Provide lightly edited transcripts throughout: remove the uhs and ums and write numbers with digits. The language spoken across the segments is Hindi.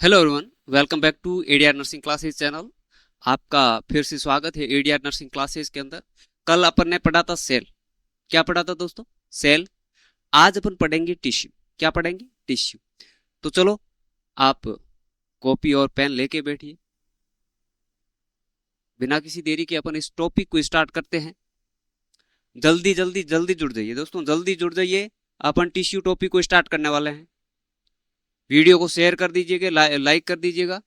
Hello everyone, welcome back to ADR nursing classes channel. आपका फिर से स्वागत है एडीआर नर्सिंग क्लासेस के अंदर। कल अपन ने पढ़ा था सेल। क्या पढ़ा था दोस्तों? सेल। आज अपन पढ़ेंगे टिश्यू। क्या पढ़ेंगे? टिश्यू। तो चलो, आप कॉपी और पेन लेके बैठिए। बिना किसी देरी के अपन इस टॉपिक को स्टार्ट करते हैं। जल्दी जल्दी जल्दी जुड़ जाइए दोस्तों, जल्दी जुड़ जाइए। अपन टिश्यू टॉपिक को स्टार्ट करने वाले हैं। वीडियो को शेयर कर दीजिएगा, लाइक कर दीजिएगा।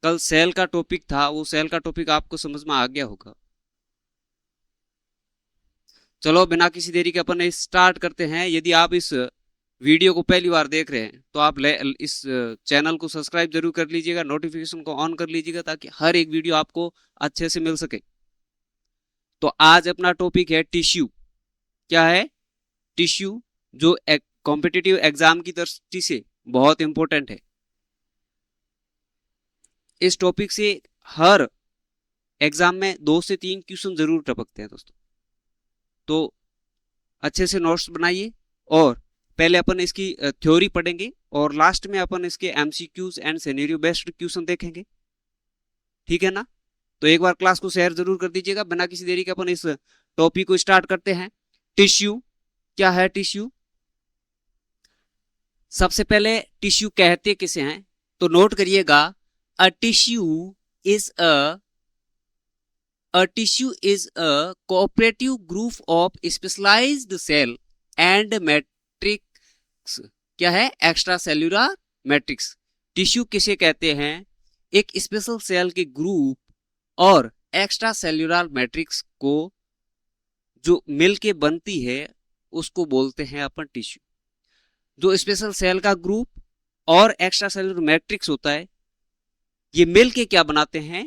कल सेल का टॉपिक था, वो सेल का टॉपिक आपको समझ में आ गया होगा। चलो, बिना किसी देरी के अपन स्टार्ट करते हैं। यदि आप इस वीडियो को पहली बार देख रहे हैं तो आप इस चैनल को सब्सक्राइब जरूर कर लीजिएगा, नोटिफिकेशन को ऑन कर लीजिएगा ताकि हर एक वीडियो आपको अच्छे से मिल सके। तो आज अपना टॉपिक है टिश्यू। क्या है? टिश्यू, जो कॉम्पिटिटिव एग्जाम की दृष्टि से बहुत इंपॉर्टेंट है। इस टॉपिक से हर एग्जाम में 2 से 3 क्वेश्चन जरूर टपकते हैं दोस्तों। तो अच्छे से नोट्स बनाइए और पहले अपन इसकी थ्योरी पढ़ेंगे और लास्ट में अपन इसके MCQs and scenario based question देखेंगे। ठीक है ना? तो एक बार क्लास को शेयर जरूर कर दीजिएगा। बिना किसी देरी के अपन इस टॉपिक को स्टार्ट करते हैं। टिश्यू। क्या है टिश्यू? सबसे पहले टिश्यू कहते किसे हैं तो नोट करिएगा। अ tissue is A tissue is a cooperative group of specialized cell and matrix। क्या है? Extra cellular matrix. टिश्यू किसे कहते हैं? एक स्पेशल सेल के ग्रुप और एक्स्ट्रा सेल्यूलर मैट्रिक्स को जो मिलके बनती है उसको बोलते हैं अपन टिश्यू। जो स्पेशल सेल का ग्रुप और एक्स्ट्रा सेल्यूलर मैट्रिक्स होता है, ये मिलके क्या बनाते हैं?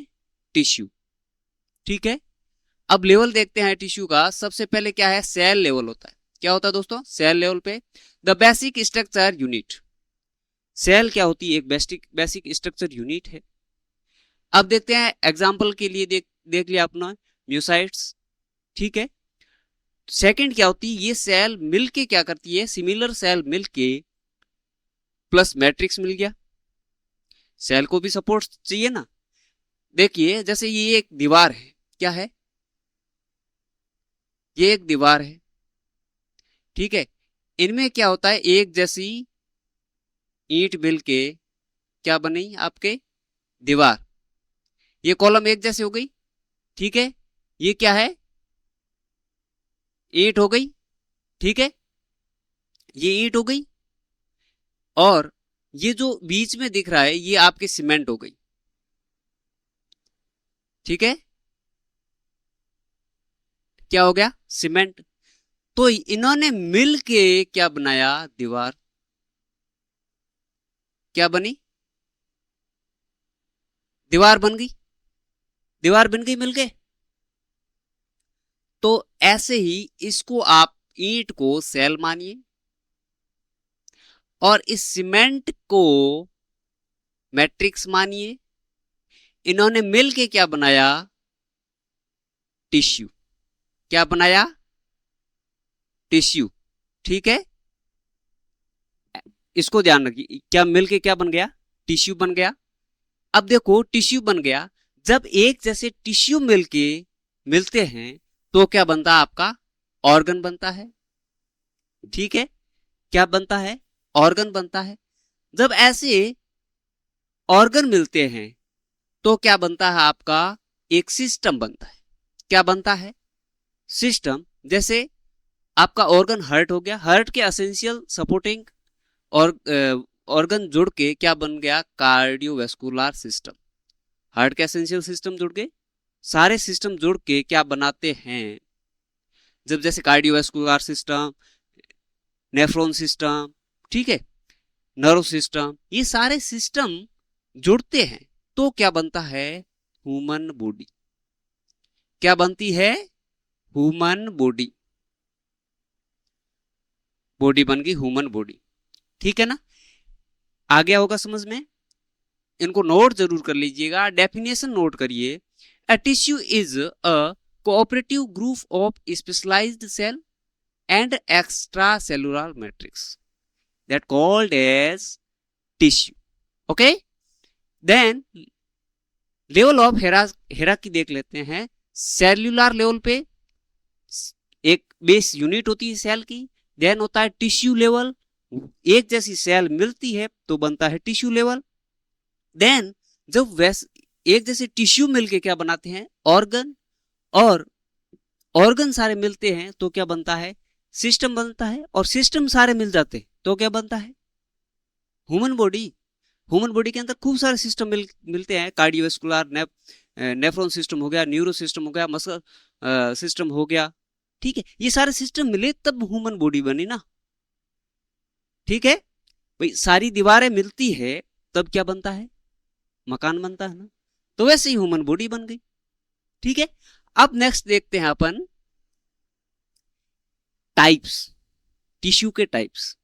टिश्यू। ठीक है। अब लेवल देखते हैं टिश्यू का। सबसे पहले क्या है? सेल लेवल होता है। क्या होता है दोस्तों? सेल लेवल पे the basic structure unit. Cell क्या होती है? एक बेसिक स्ट्रक्चर यूनिट है। अब देखते हैं एग्जांपल के लिए, देख लिया अपना म्यूसाइट्स। ठीक है। सेकंड क्या होती है? ये सेल मिलके क्या करती है? सिमिलर सेल मिलके प्लस मैट्रिक्स मिल गया। सेल को भी सपोर्ट चाहिए ना। देखिए, जैसे ये एक दीवार है। क्या है? ये एक दीवार है। ठीक है। इनमें क्या होता है? एक जैसी ईंट मिल के क्या बनी? आपके दीवार। ये कॉलम एक जैसे हो गई। ठीक है। ये क्या है? ईंट हो गई। ठीक है। ये ईंट हो गई और ये जो बीच में दिख रहा है ये आपकी सीमेंट हो गई। ठीक है। क्या हो गया? सीमेंट। तो इन्होंने मिल के क्या बनाया? दीवार। क्या बनी? दीवार बन गई। दीवार बन गई मिलके। तो ऐसे ही इसको आप ईंट को सेल मानिए और इस सीमेंट को मैट्रिक्स मानिए। इन्होंने मिलके क्या बनाया? टिश्यू। क्या बनाया? टिश्यू। ठीक है। इसको ध्यान रखिए, क्या मिलके क्या बन गया? टिश्यू बन गया। अब देखो, टिश्यू बन गया। जब एक जैसे टिश्यू मिलते हैं तो क्या बनता है? आपका ऑर्गन बनता है। ठीक है। क्या बनता है? ऑर्गन बनता है। जब ऐसे ऑर्गन मिलते हैं तो क्या बनता है? आपका एक सिस्टम बनता है। क्या बनता है? सिस्टम। जैसे आपका ऑर्गन हर्ट हो गया, हर्ट के एसेंशियल सपोर्टिंग और ऑर्गन जुड़ के क्या बन गया? Cardiovascular system. हार्ट के एसेंशियल सिस्टम जुड़ के, सारे सिस्टम जुड़ के क्या बनाते हैं? जब जैसे कार्डियोवैस्कुलर सिस्टम, नेफ्रॉन सिस्टम, ठीक है, नर्व सिस्टम, ये सारे सिस्टम जुड़ते हैं तो क्या बनता है? Human body. क्या बनती है? Human body. बॉडी बन गई ह्यूमन बॉडी। ठीक है ना? आ गया होगा समझ में? इनको नोट जरूर कर लीजिएगा। डेफिनेशन नोट करिए। A tissue is a cooperative group of specialized cell and extra cellular matrix. that called as tissue. Okay, then level of hierarchy देख लेते हैं. सेल्यूलर लेवल पे एक बेस यूनिट होती है सेल की. देन होता है टिश्यू लेवल, एक जैसी सेल मिलती है तो बनता है टिश्यू लेवल. देन जब एक जैसे टिश्यू मिलके क्या बनाते हैं, ऑर्गन, और ऑर्गन सारे मिलते हैं तो क्या बनता है, सिस्टम बनता है. और सिस्टम सारे मिल जाते हैं तो क्या बनता है, ह्यूमन बॉडी. ह्यूमन बॉडी के अंदर खूब सारे सिस्टम मिलते हैं. कार्डियोवास्कुलर, नेफ्रॉन सिस्टम हो गया, न्यूरो सिस्टम हो गया, मसल सिस्टम हो गया. ठीक है, ये सारे सिस्टम मिले तब ह्यूमन बॉडी बनी ना. ठीक है भाई, सारी दीवारें मिलती है तब क्या बनता है, मकान बनता है ना. तो वैसे ही ह्यूमन बॉडी बन गई. ठीक है, अब नेक्स्ट देखते हैं अपन टाइप्स, टिश्यू के टाइप्स.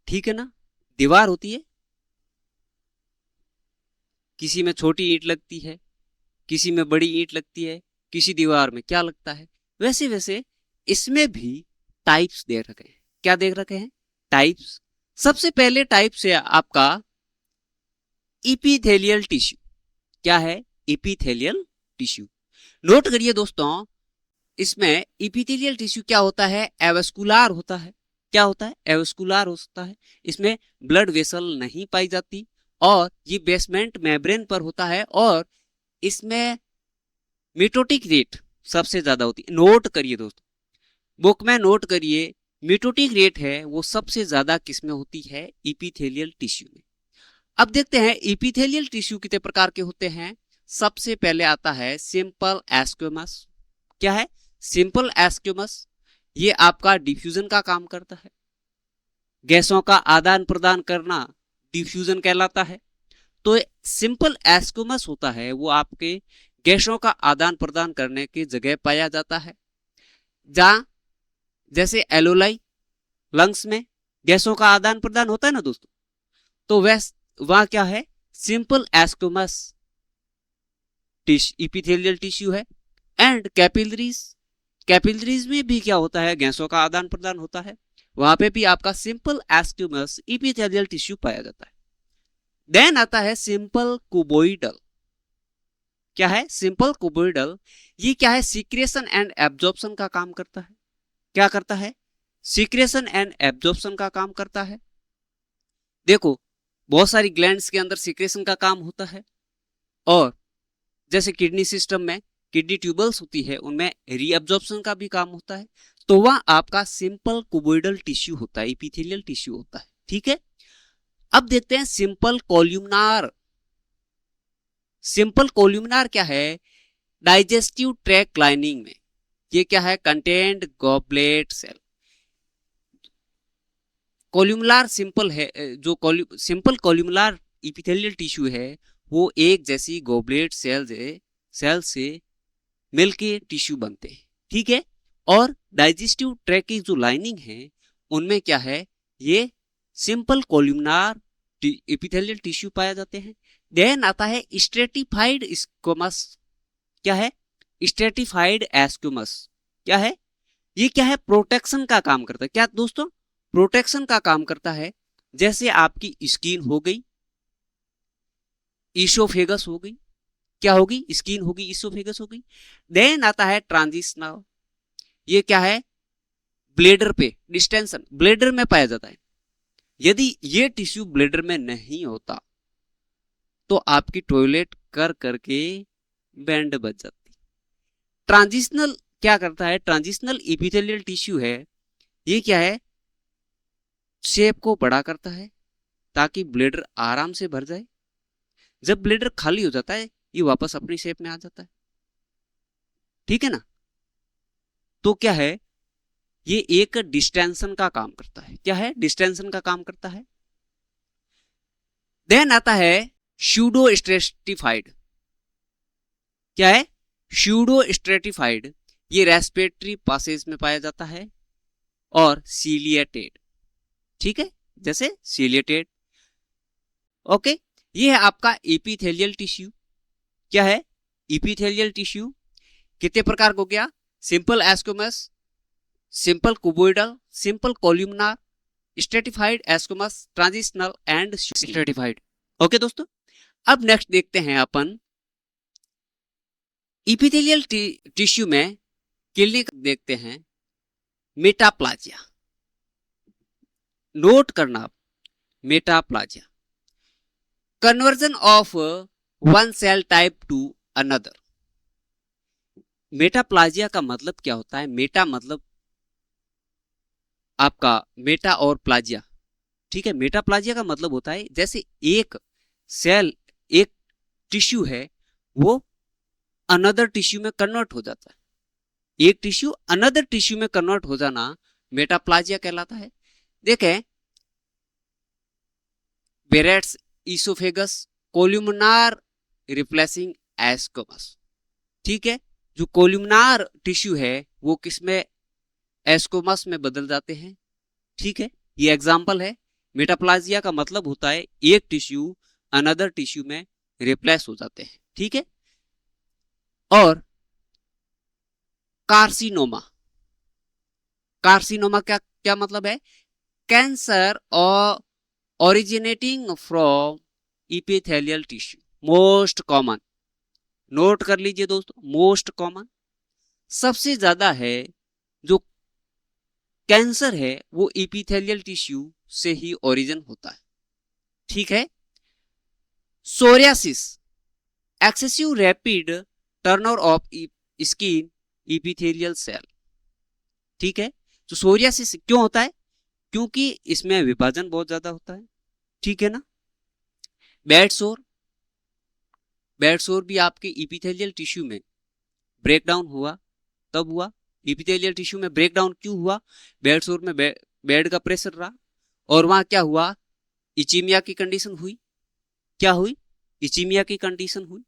ठीक है ना, दीवार होती है, किसी में छोटी ईंट लगती है, किसी में बड़ी ईंट लगती है, किसी दीवार में क्या लगता है. वैसे वैसे इसमें भी टाइप्स दे रखे हैं. क्या देख रखे हैं, टाइप्स. सबसे पहले टाइप्स है आपका इपिथेलियल टिश्यू. क्या है, इपिथेलियल टिश्यू. नोट करिए दोस्तों, इसमें इपिथेलियल टिश्यू क्या होता है, एवास्कुलर होता है. क्या होता है, एवास्कुलर होता है. इसमें ब्लड वेसल नहीं पाई जाती और ये बेसमेंट मेम्ब्रेन पर होता है. और इसमें मिटोटिक रेट सबसे ज्यादा होती है. नोट करिए दोस्तों, बुक में नोट करिए, मिटोटिक रेट है वो सबसे ज्यादा किसमें होती है, इपिथेलियल टिश्यू में. अब देखते हैं इपिथेलियल टिश्यू कितने प्रकार के होते हैं. सबसे पहले आता है सिंपल एस्क्यूमस. क्या है, सिंपल एस्क्यूमस. ये आपका डिफ्यूजन का काम करता है. गैसों का आदान प्रदान करना डिफ्यूजन कहलाता है. तो सिंपल एस्क्यूमस होता है वो आपके गैसों का आदान प्रदान करने की जगह पाया जाता है. जहां जैसे एलोलाई, लंग्स में गैसों का आदान प्रदान होता है ना दोस्तों, तो वहां क्या है, सिंपल एस्क्यूमस इपिथेलियल टिश्यू है. एंड कैपिलरीज, कैपिलरीज में भी क्या होता है, गैसों का आदान प्रदान होता है. वहां पे भी आपका सिंपल एस्क्यूमस इपिथेलियल टिश्यू पाया जाता है. देन आता है सिंपल कुबोइडल. क्या है, सिंपल कुबोइडल. ये क्या है, सीक्रेशन एंड एब्जॉर्प्शन का काम करता है. क्या करता है, सीक्रेशन एंड एब्जॉर्प्शन का काम करता है. देखो, बहुत सारी ग्लैंड्स के अंदर सीक्रेशन का काम होता है. और जैसे किडनी सिस्टम में किडनी ट्यूबल्स होती है, उनमें रीअब्जॉर्प्शन का भी काम होता है. तो वह आपका सिंपल कुबोइडल टिश्यू होता है, इपिथेलियल टिश्यू होता है. ठीक है, अब देखते हैं सिंपल कोल्यूमनार. सिंपल कोल्यूमनार क्या है, डाइजेस्टिव ट्रैक लाइनिंग में ये क्या है, कंटेंट गॉबलेट सेल. कोल्यूमनार सिंपल है, जो सिंपल कोल्यूमनार इपिथेलियल टिश्यू है वो एक जैसी गॉबलेट सेल से मिलके टिश्यू बनते हैं. ठीक है, और डाइजेस्टिव ट्रैक की जो लाइनिंग है उनमें क्या है, ये सिंपल कोल्यूमनार इपिथेलियल टिश्यू पाया जाते हैं. देन आता है स्ट्रेटिफाइड स्क्वमस. क्या है, स्ट्रेटिफाइड एस्क्यूमस. क्या है, ये क्या है, प्रोटेक्शन का काम करता है. क्या दोस्तों, प्रोटेक्शन का काम करता है. जैसे आपकी स्किन हो गई, ईसोफेगस हो गई, क्या होगी, स्किन होगी, ईसोफेगस हो गई. देन आता है ट्रांजिशनल. ये क्या है, ब्लेडर पे डिस्टेंशन, ब्लेडर में पाया जाता है. यदि ये टिश्यू ब्लेडर में नहीं होता तो आपकी टॉयलेट कर करके बैंड बच जाती. ट्रांजिशनल क्या करता है, ट्रांजिशनल इपिथेलियल टिश्यू है, ये क्या है, शेप को बड़ा करता है ताकि ब्लेडर आराम से भर जाए. जब ब्लेडर खाली हो जाता है ये वापस अपनी शेप में आ जाता है. ठीक है ना, तो क्या है, ये एक डिस्टेंशन का काम करता है. क्या है, डिस्टेंशन का काम करता है. देन आता है स्यूडो स्ट्रेटिफाइड. क्या है, स्यूडो स्ट्रेटिफाइड. ये रेस्पिरेटरी पासेज में पाया जाता है और सीलिएटेड. ठीक है, जैसे सीलिएटेड. ओके, ये है आपका एपिथेलियल टिश्यू. क्या है, एपिथेलियल टिश्यू कितने प्रकार को गया, simple squamous, simple cuboidal, simple columnar, stratified, squamous, transitional and stratified. Okay दोस्तों, अब नेक्स्ट देखते हैं अपन इपिथेलियल टिश्यू में क्लिनिक देखते हैं मेटाप्लाजिया। नोट करना, metaplasia conversion of one cell type to another. Metaplasia का मतलब क्या होता है? मेटा मतलब आपका मेटा और प्लाजिया, ठीक है। मेटाप्लाजिया का मतलब होता है जैसे एक सेल, एक टिश्यू है, वो अनदर टिश्यू में कन्वर्ट हो जाता है। एक टिश्यू अनदर टिश्यू में कन्वर्ट हो जाना मेटाप्लाजिया कहलाता है। देखें, बेरेट्स इसोफेगस कोल्यूमनार रिप्लेसिंग एस्कोमस, ठीक है। जो कोल्यूमनार टिश्यू है वो किसमें? एस्कोमस में बदल जाते हैं, ठीक है। ये एग्जांपल है। मेटाप्लाजिया का मतलब होता है एक टिश्यू अनदर टिश्यू में रिप्लेस हो जाते हैं, ठीक है। और कार्सिनोमा, कार्सिनोमा क्या क्या मतलब है? कैंसर और originating from epithelial tissue, most common. Note कर लीजिए दोस्तों, मोस्ट कॉमन सबसे ज्यादा है जो कैंसर है वो इपिथेलियल टिश्यू से ही ओरिजिन होता है, ठीक है। Psoriasis, excessive rapid turnover of skin epithelial cell, ठीक है। तो सोरियासिस क्यों होता है? क्योंकि इसमें विभाजन बहुत ज्यादा होता है, ठीक है ना। बेड सोर, बेड सोर भी आपके इपिथेलियल टिश्यू में ब्रेकडाउन हुआ, तब हुआ। इपिथेलियल टिश्यू में ब्रेकडाउन क्यों हुआ? बेड सोर में बेड का प्रेशर रहा और वहां क्या हुआ? इचीमिया की कंडीशन हुई। क्या हुई? इचीमिया की कंडीशन हुई,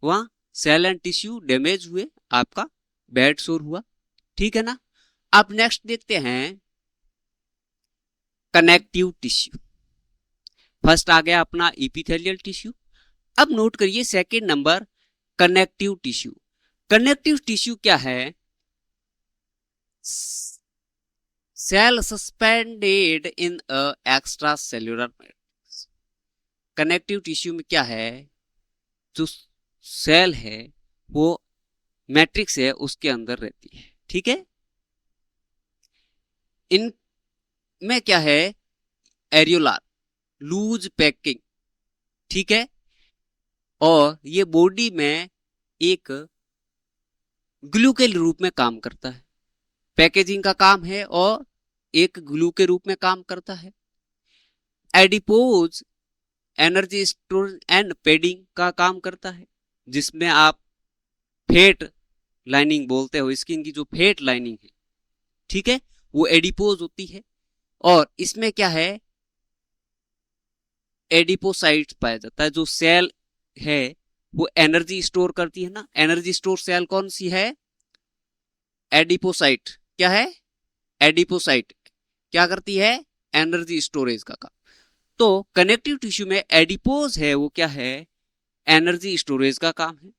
वहां सेल एंड टिश्यू डैमेज हुए, आपका बेड सोर हुआ, ठीक है ना। अब नेक्स्ट देखते हैं कनेक्टिव टिश्यू। फर्स्ट आ गया अपना इपिथेलियल टिश्यू। अब नोट करिए second number connective tissue. Connective tissue क्या है? Cell suspended in a extra cellular matrix. Connective tissue में क्या है? जो सेल है वो मैट्रिक्स है उसके अंदर रहती है, ठीक है। इनमें क्या है? एरियोलार, लूज पैकिंग, ठीक है। और ये बॉडी में एक ग्लू के रूप में काम करता है, पैकेजिंग का काम है और एक ग्लू के रूप में काम करता है। Adipose energy storage and padding का काम करता है, जिसमें आप फेट लाइनिंग बोलते हो, स्किन की जो फेट लाइनिंग है, ठीक है, वो एडिपोज होती है। और इसमें क्या है? एडिपोसाइट्स पाया जाता है। जो सेल है वो एनर्जी स्टोर करती है ना, एनर्जी स्टोर सेल कौन सी है? एडिपोसाइट। क्या है? एडिपोसाइट क्या करती है? एनर्जी स्टोरेज का काम। तो कनेक्टिव टिश्यू में एडिपोज है वो क्या है? एनर्जी स्टोरेज का काम है।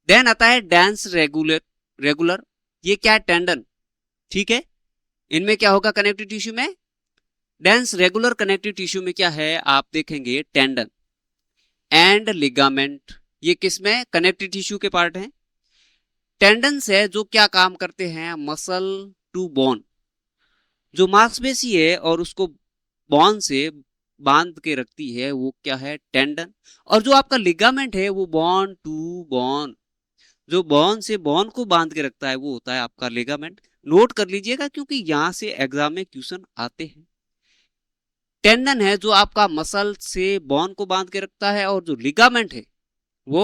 देन आता है डेंस रेगुलर, ये क्या है? टेंडन, ठीक है। इनमें क्या होगा कनेक्टिव टिश्यू में? डेंस रेगुलर कनेक्टिव टिश्यू में क्या है? आप देखेंगे टेंडन एंड लिगामेंट, ये किसमें? कनेक्टिव टिश्यू के पार्ट हैं। टेंडन्स है जो क्या काम करते हैं? मसल टू बोन, जो मांसपेशी है और उसको बोन से बांध के रखती है, वो क्या है? टेंडन। और जो आपका लिगामेंट है वो बोन टू बोन, जो बोन से बोन को बांध के रखता है, वो होता है आपका लिगामेंट। नोट कर लीजिएगा क्योंकि यहां से एग्जाम में क्वेश्चन आते हैं। टेंडन है जो आपका मसल से बोन को बांध के रखता है और जो लिगामेंट है वो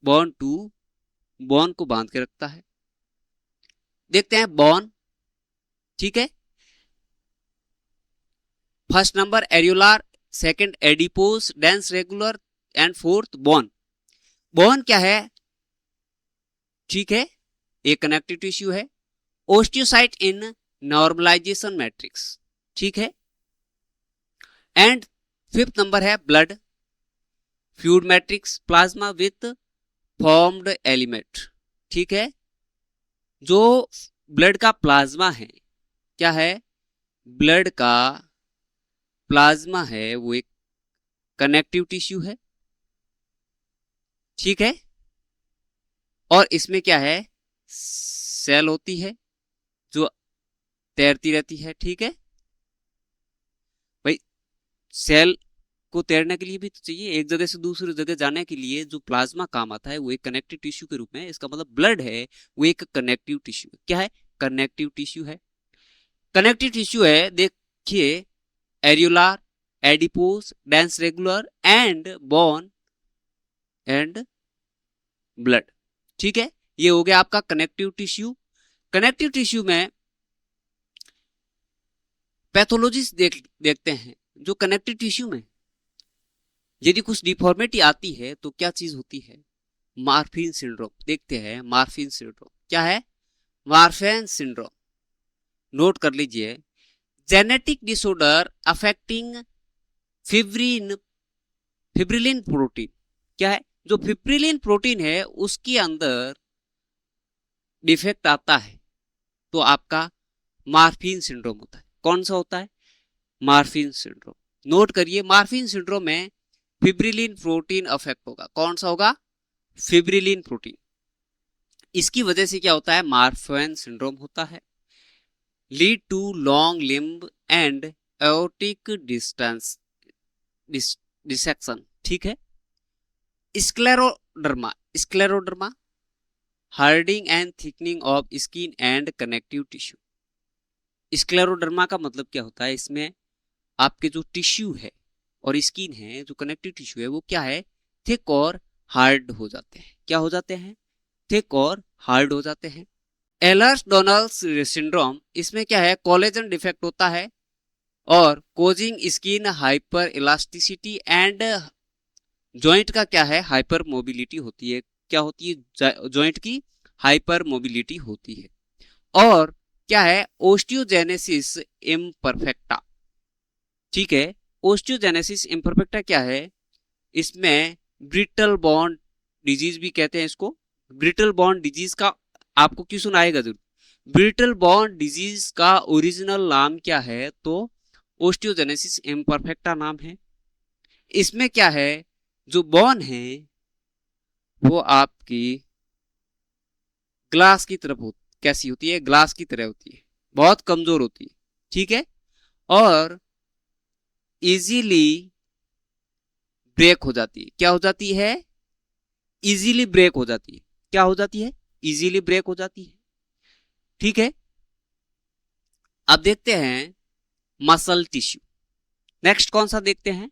बोन टू बोन को बांध के रखता है। देखते हैं बोन, ठीक है। First number areolar, second adipose, dense regular and fourth bone. Bone क्या है? ठीक है, एक कनेक्टिव टिश्यू है। ओस्टियोसाइट इन नॉर्मलाइजेशन मैट्रिक्स, ठीक है। एंड फिफ्थ नंबर है blood, fluid matrix, plasma with formed element, ठीक है। जो ब्लड का प्लाज्मा है क्या है? ब्लड का प्लाज्मा है वो एक कनेक्टिव टिश्यू है, ठीक है। और इसमें क्या है, सेल होती है जो तैरती रहती है, ठीक है भाई। सेल को तैरने के लिए भी तो चाहिए, एक जगह से दूसरी जगह जाने के लिए जो प्लाज्मा काम आता है वो एक कनेक्टिव टिश्यू के रूप में। इसका मतलब ब्लड है वो एक कनेक्टिव टिश्यू, क्या है, कनेक्टिव टिश्यू है। कनेक्टिव टिश्यू है, देखिए, areolar, adipose, dense regular and bone and blood, ठीक है। ये हो गया आपका कनेक्टिव टिश्यू। कनेक्टिव टिश्यू में पैथोलॉजिस्ट देखते हैं जो कनेक्टिव टिश्यू में यदि कुछ डिफॉर्मिटी आती है तो क्या चीज होती है, मार्फिन सिंड्रोम देखते हैं। मार्फिन सिंड्रोम क्या है, मार्फिन सिंड्रोम, नोट कर लीजिए। Genetic disorder affecting fibrin fibrillin protein, क्या है, जो फिब्रिलिन प्रोटीन है उसके अंदर डिफेक्ट आता है तो आपका मार्फिन सिंड्रोम होता है। कौन सा होता है, मार्फिन सिंड्रोम। नोट करिए, मार्फिन सिंड्रोम में फिब्रिलिन प्रोटीन अफेक्ट होगा। कौन सा होगा, फिब्रिलिन प्रोटीन। इसकी वजह से क्या होता है, मार्फिन सिंड्रोम होता है। Lead to long limb and aortic distance dissection, ठीक है। Scleroderma, scleroderma hardening and thickening of skin and connective tissue. Scleroderma का मतलब क्या होता है, इसमें आपके जो टिश्यू है और स्किन है, जो कनेक्टिव टिश्यू है वो क्या है, थिक और हार्ड हो जाते हैं। क्या हो जाते हैं, थिक और हार्ड हो जाते हैं। एलर्स डोनाल्ड्स सिंड्रोम, इसमें क्या है, कोलेजन डिफेक्ट होता है और causing skin hyper elasticity and joint का क्या है, हाइपर मोबिलिटी होती है। क्या होती है, जॉइंट की हाइपर मोबिलिटी होती है। और क्या है, ओस्टियोजेनेसिस इम्परफेक्टा, ठीक है। ओस्टियोजेनेसिस इम्परफेक्टा क्या है, इसमें ब्रिटल बॉन्ड डिजीज भी कहते हैं इसको। ब्रिटल बॉन्ड डिजीज का आपको क्यों सुनाएगा जरूर, ब्रिटल बॉन्ड डिजीज का ओरिजिनल नाम क्या है, तो ओस्टियोजेनेसिस इम्परफेक्टा नाम है। इसमें क्या है, जो बोन है वो आपकी ग्लास की तरफ कैसी होती है, ग्लास की तरह होती है, बहुत कमजोर होती है, ठीक है। और इजीली ब्रेक हो जाती है। क्या हो जाती है, इजीली ब्रेक हो जाती है। क्या हो जाती है, इजीली ब्रेक हो जाती है, ठीक है। अब देखते हैं मसल टिश्यू। नेक्स्ट कौन सा देखते हैं,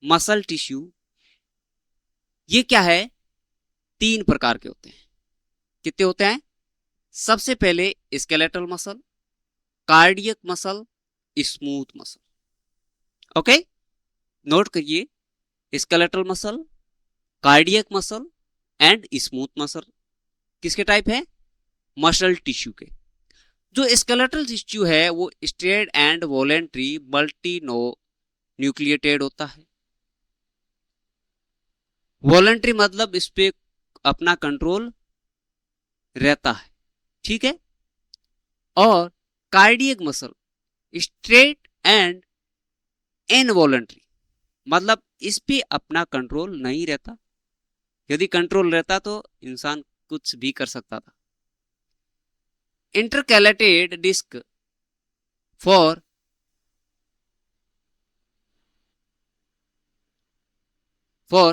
मसल टिश्यू। ये क्या है, 3 प्रकार के होते हैं। कितने होते हैं, सबसे पहले skeletal muscle, cardiac muscle, smooth muscle. Okay, note करिए, skeletal muscle, cardiac muscle and smooth muscle किसके टाइप है, मसल टिश्यू के। जो स्केलेटल टिश्यू है वो straight and voluntary multi nucleated होता है। वॉलेंट्री मतलब इस पे अपना कंट्रोल रहता है, ठीक है। और cardiac muscle straight and involuntary, मतलब इस पे अपना कंट्रोल नहीं रहता। यदि कंट्रोल रहता तो इंसान कुछ भी कर सकता था। Intercalated disc for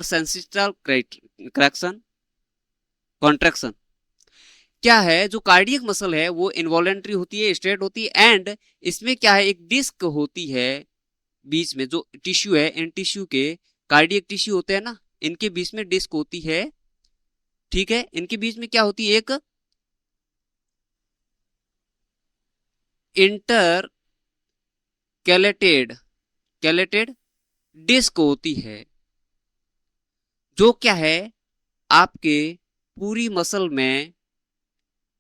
sensitive correction contraction, क्या है, जो कार्डियक मसल है वो इनवॉलेंट्री होती है, स्ट्रेट होती है एंड इसमें क्या है, एक डिस्क होती है बीच में। जो टिश्यू है, इन टिश्यू के कार्डियक टिश्यू होते हैं ना, इनके बीच में डिस्क होती है, ठीक है। इनके बीच में क्या होती है, एक इंटर कैलेटेड डिस्क होती है, जो क्या है, आपके पूरी मसल में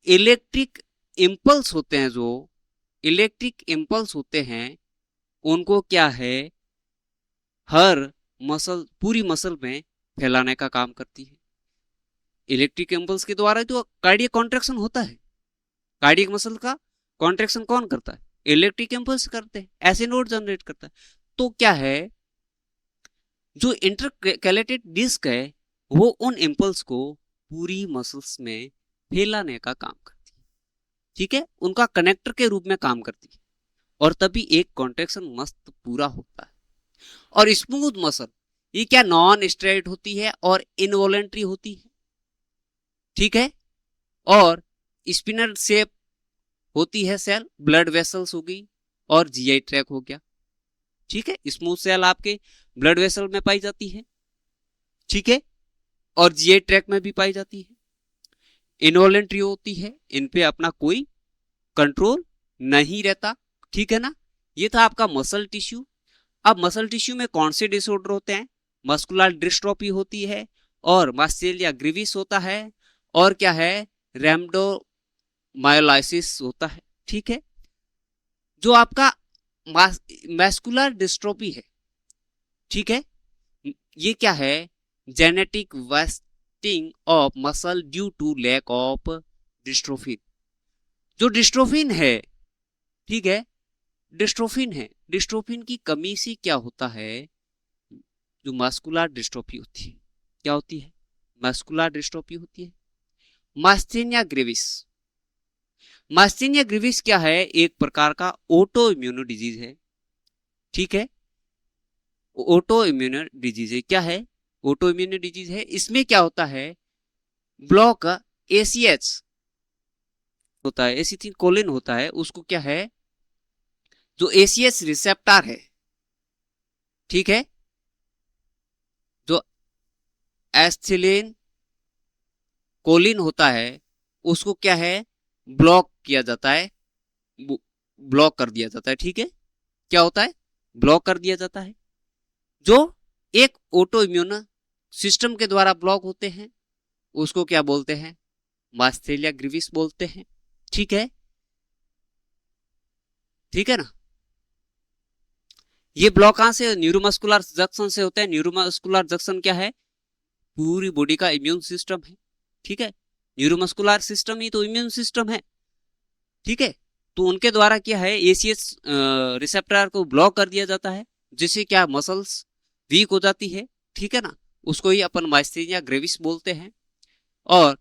इलेक्ट्रिक इम्पल्स होते हैं, जो इलेक्ट्रिक इम्पल्स होते हैं उनको क्या है, हर मसल, पूरी मसल में फैलाने का काम करती है। इलेक्ट्रिक इम्पल्स के द्वारा तो कार्डियक कॉन्ट्रैक्शन होता है। कार्डियक मसल का कॉन्ट्रैक्शन कौन करता है, इलेक्ट्रिक इम्पल्स करते हैं, ऐसे नोड जनरेट करता है। तो क्या है, जो इंटरकैलेटेड डिस्क है वो उन इम्पल्स को पूरी मसल्स में फैलाने का काम करती है, ठीक है, उनका कनेक्टर के रूप में काम करती है, और तभी एक कॉन्ट्रैक्शन मस्त पूरा होता है। और स्मूथ मसल ये क्या नॉन स्ट्रेट होती है और इनवॉलेंट्री होती है, ठीक है, और स्पिनर शेप होती है सेल, ब्लड वेसल्स होगी और जीआई ट्रैक हो गया, ठीक है। स्मूथ सेल आपके ब्लड वेसल में पाई जाती है, ठीक है, और जीआई ट्रैक में भी पाई जाती है। इनवॉलेंट्री होती है, इन पे अपना कोई कंट्रोल नहीं रहता, ठीक है ना। ये था आपका मसल टिश्यू। अब मसल टिश्यू में कौन से डिसऑर्डर होते हैं, मस्कुलर डिस्ट्रोफी होती है और मास्टेलिया ग्रेविस होता है, और क्या है, रैमडोमायोलाइसिस होता है, ठीक है। जो आपका मैस्कुलर डिस्ट्रोफी है, ठीक है, ये क्या है, genetic wasting of muscle due to lack of dystrophin. जो डिस्ट्रोफिन है, ठीक है, डिस्ट्रोफिन है, डिस्ट्रोफिन की कमी से क्या होता है, जो मस्कुलर डिस्ट्रोफी होती है, क्या होती है, मस्कुलर डिस्ट्रोफी होती है। मास्थेनिया ग्रेविस, मास्थेनिया ग्रेविस क्या है, एक प्रकार का ऑटो इम्यूनो डिजीज है, ठीक है, ऑटो इम्यूनो डिजीज है, क्या है, ऑटो इम्यूनो डिजीज है। इसमें क्या होता है, ब्लॉक एसीएच होता है, एसिथिल कोलिन होता है, उसको क्या है, जो एसीएच रिसेप्टर है, ठीक है, जो एसिथिलीन कोलिन होता है, उसको क्या है, ब्लॉक किया जाता है, ब्लॉक कर दिया जाता है, ठीक है, क्या होता है, ब्लॉक कर दिया जाता है। जो एक ऑटो इम्यून सिस्टम के द्वारा ब्लॉक होते हैं, उसको क्या बोलते हैं, मास्थेलिया ग्रेविस बोलते हैं, ठीक है, ठीक है ना। ये ब्लॉक कहां से, न्यूरोमस्कुलर जंक्शन से होते हैं। न्यूरोमस्कुलर जंक्शन क्या है, पूरी बॉडी का इम्यून सिस्टम है, ठीक है, न्यूरोमस्कुलर सिस्टम ही तो इम्यून सिस्टम है, ठीक है। तो उनके द्वारा क्या है, एसीएस रिसेप्टर को ब्लॉक कर दिया जाता है, जिससे क्या मसल्स वीक हो जाती है, ठीक है ना, उसको ही अपन माइस्थेनिया ग्रेविस बोलते हैं। और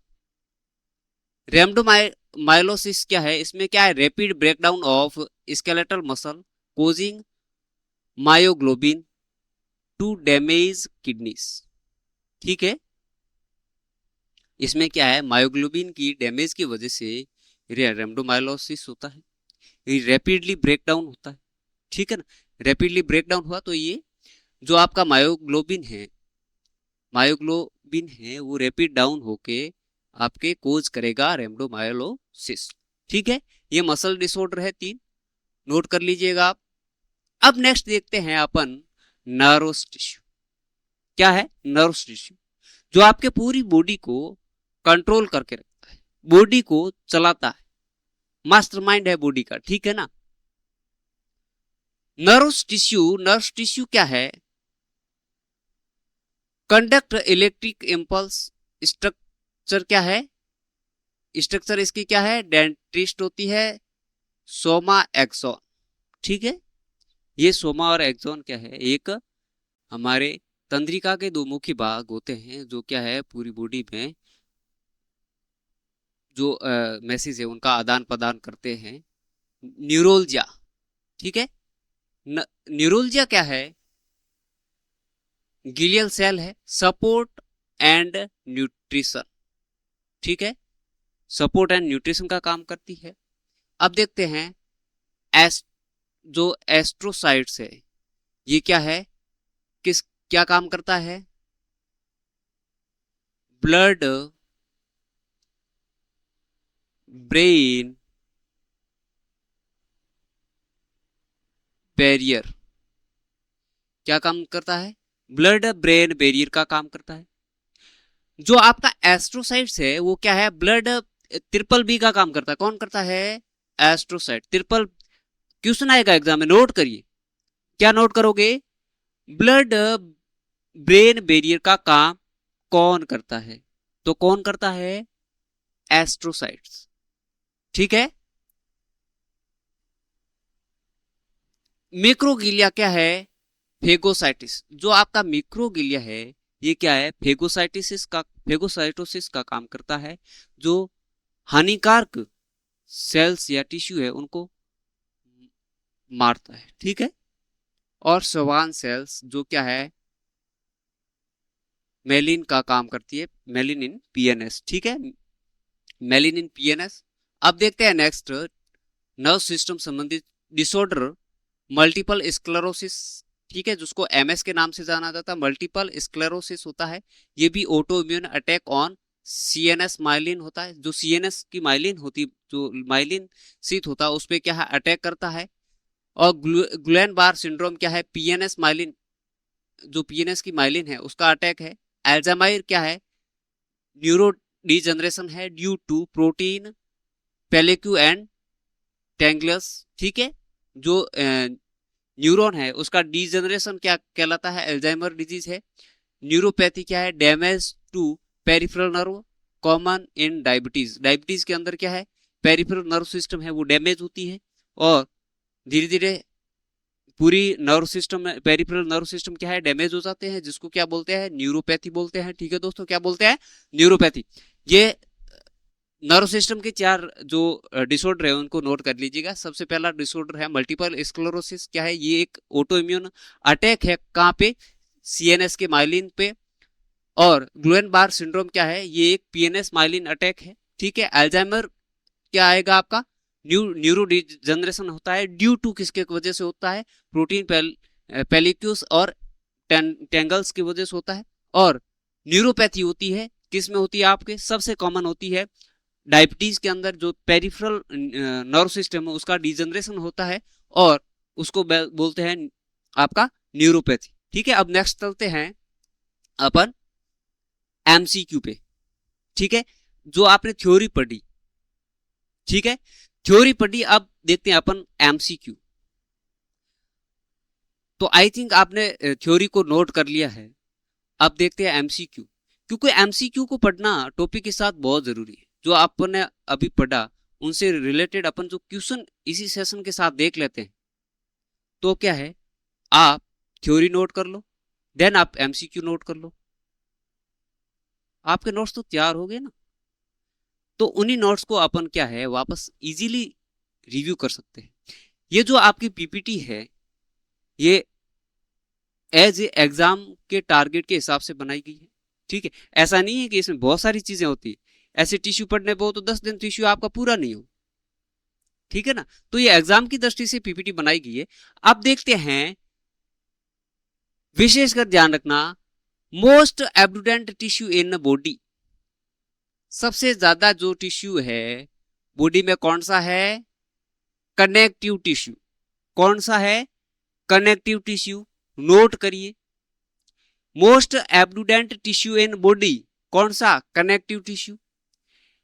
रेमडोमायोलोसिस क्या है, इसमें क्या है, rapid breakdown of skeletal muscle causing myoglobin to damage kidneys, ठीक है। इसमें क्या है, मायोग्लोबिन की डैमेज की वजह से रेमडोमायोलोसिस होता है, ये रैपिडली ब्रेकडाउन होता है, ठीक है ना। रैपिडली ब्रेकडाउन हुआ तो ये जो आपका मायोग्लोबिन है वो रैपिड डाउन होके आपके कोज करेगा रेमडोमायोलोसिस, ठीक है। ये मसल डिसऑर्डर है 3, नोट कर लीजिएगा आप। अब नेक्स्ट देखते हैं अपन नर्वस टिश्यू। क्या है, नर्वस टिश्यू, जो आपके पूरी बॉडी को कंट्रोल करके रखता है, बॉडी को चलाता है, मास्टरमाइंड है बॉडी का, ठीक है ना। नर्वस टिश्यू क्या है, कंडक्ट इलेक्ट्रिक इंपल्स। स्ट्रक्चर क्या है, स्ट्रक्चर इसकी क्या है, डेंटिस्ट होती है, सोमा एक्सोन, ठीक है। ये सोमा और एक्सोन क्या है, एक हमारे तंत्रिका के दो मुख्य भाग होते हैं, जो क्या है पूरी बॉडी में जो मैसेज है उनका आदान प्रदान करते हैं। न्यूरोलजिया, ठीक है, न्यूरोलजिया क्या है, गिलियल सेल है, सपोर्ट एंड न्यूट्रिशन, ठीक है, सपोर्ट एंड न्यूट्रिशन का काम करती है। अब देखते हैं जो एस्ट्रोसाइट्स है, ये क्या है, क्या काम करता है, ब्लड ब्रेन बैरियर, क्या काम करता है, ब्लड ब्रेन बैरियर का काम करता है। जो आपका एस्ट्रोसाइट्स है वो क्या है, ब्लड ट्रिपल बी का काम करता है। कौन करता है, एस्ट्रोसाइट ट्रिपल। क्वेश्चन आएगा एग्जाम में, नोट करिए, क्या नोट करोगे, ब्लड ब्रेन बैरियर का काम कौन करता है, तो कौन करता है, एस्ट्रोसाइट्स, ठीक है। मैक्रोगिलिया क्या है? फेगोसाइटिस। जो आपका मैक्रोगिलिया है ये क्या है? फेगोसाइटोसिस का काम करता है, जो हानिकारक सेल्स या टिश्यू है उनको मारता है, ठीक है। और श्वसन सेल्स जो क्या है? मेलिन का काम करती है, मेलिन इन पीएनएस, ठीक है, मेलिन इन पीएनएस। अब देखते हैं नेक्स्ट, नर्व सिस्टम संबंधित डिसऑर्डर, मल्टीपल स्क्लेरोसिस, ठीक है, जिसको एमएस के नाम से जाना जाता है, मल्टीपल स्क्लेरोसिस होता है। ये भी auto immune attack on CNS myelin होता है। जो सीएनएस की माइलिन होती, जो माइलिन शीथ होता है उस पर क्या है? अटैक करता है। और गुलेन बार सिंड्रोम क्या है? पीएनएस माइलिन, जो पीएनएस की माइलिन है उसका अटैक है। एल्जामाइर क्या है? न्यूरो डिजनरेशन है ड्यू टू प्रोटीन पेलिक्यू एंड टेंगलस, ठीक है। जो न्यूरॉन है उसका डिजनरेशन क्या कहलाता है? अल्जाइमर डिजीज है। न्यूरोपैथी क्या है? Damage to peripheral nerve, common in diabetes. Diabetes के अंदर क्या है? पेरिफेरल नर्व सिस्टम है वो डैमेज होती है, और धीरे धीरे पूरी नर्व सिस्टम में पेरिफेरल नर्व सिस्टम क्या है? डैमेज हो जाते हैं, जिसको क्या बोलते हैं? न्यूरोपैथी बोलते हैं, ठीक है दोस्तों, क्या बोलते हैं? न्यूरोपैथी। ये नर्व सिस्टम के चार जो डिसऑर्डर है उनको नोट कर लीजिएगा। सबसे पहला डिसऑर्डर है मल्टीपल स्क्लेरोसिस। क्या है? ये एक ऑटो इम्यून अटैक है, कहाँ पे? सीएनएस के माइलिन पे। और ग्लूएन बार सिंड्रोम क्या है? ये एक पीएनएस माइलिन अटैक है, ठीक है। अल्जाइमर क्या आएगा आपका? न्यूरो डिजनरेशन होता है, ड्यू टू किसके वजह से होता है? प्रोटीन पेलिक्यूस और टेंगल्स की वजह से होता है। और न्यूरोपैथी होती है, किस में होती है? आपके सबसे कॉमन होती है डायबिटीज के अंदर, जो पेरिफेरल नर्व सिस्टम है उसका डिजनरेशन होता है, और उसको बोलते हैं आपका न्यूरोपैथी, ठीक है। अब नेक्स्ट चलते हैं अपन एमसीक्यू पे, ठीक है। जो आपने थ्योरी पढ़ी, ठीक है, थ्योरी पढ़ी, अब देखते हैं अपन एमसीक्यू। तो आई थिंक आपने थ्योरी को नोट कर लिया है। अब देखते हैं एमसीक्यू, क्योंकि एमसीक्यू को पढ़ना टॉपिक के साथ बहुत जरूरी है। जो आपने अभी पढ़ा उनसे रिलेटेड अपन जो क्वेश्चन इसी सेशन के साथ देख लेते हैं। तो क्या है, आप थ्योरी नोट कर लो, देन आप एमसीक्यू नोट कर लो, आपके नोट्स तो तैयार हो गए ना। तो उन्हीं नोट्स को अपन क्या है वापस इजीली रिव्यू कर सकते हैं। ये जो आपकी पीपीटी है ये एज ए एग्जाम के टारगेट के हिसाब से बनाई गई है, ठीक है। ऐसा नहीं है कि इसमें बहुत सारी चीजें होती है, ऐसे टिश्यू पढ़ने पे हो तो 10 दिन टिश्यू आपका पूरा नहीं हो, ठीक है ना। तो ये एग्जाम की दृष्टि से पीपीटी बनाई गई है। अब देखते हैं, विशेषकर ध्यान रखना, most abundant tissue in body. सबसे ज्यादा जो टिश्यू है बॉडी में कौन सा है? Connective tissue. कौन सा है? Connective tissue. नोट करिए, most abundant tissue in body कौन सा? Connective tissue.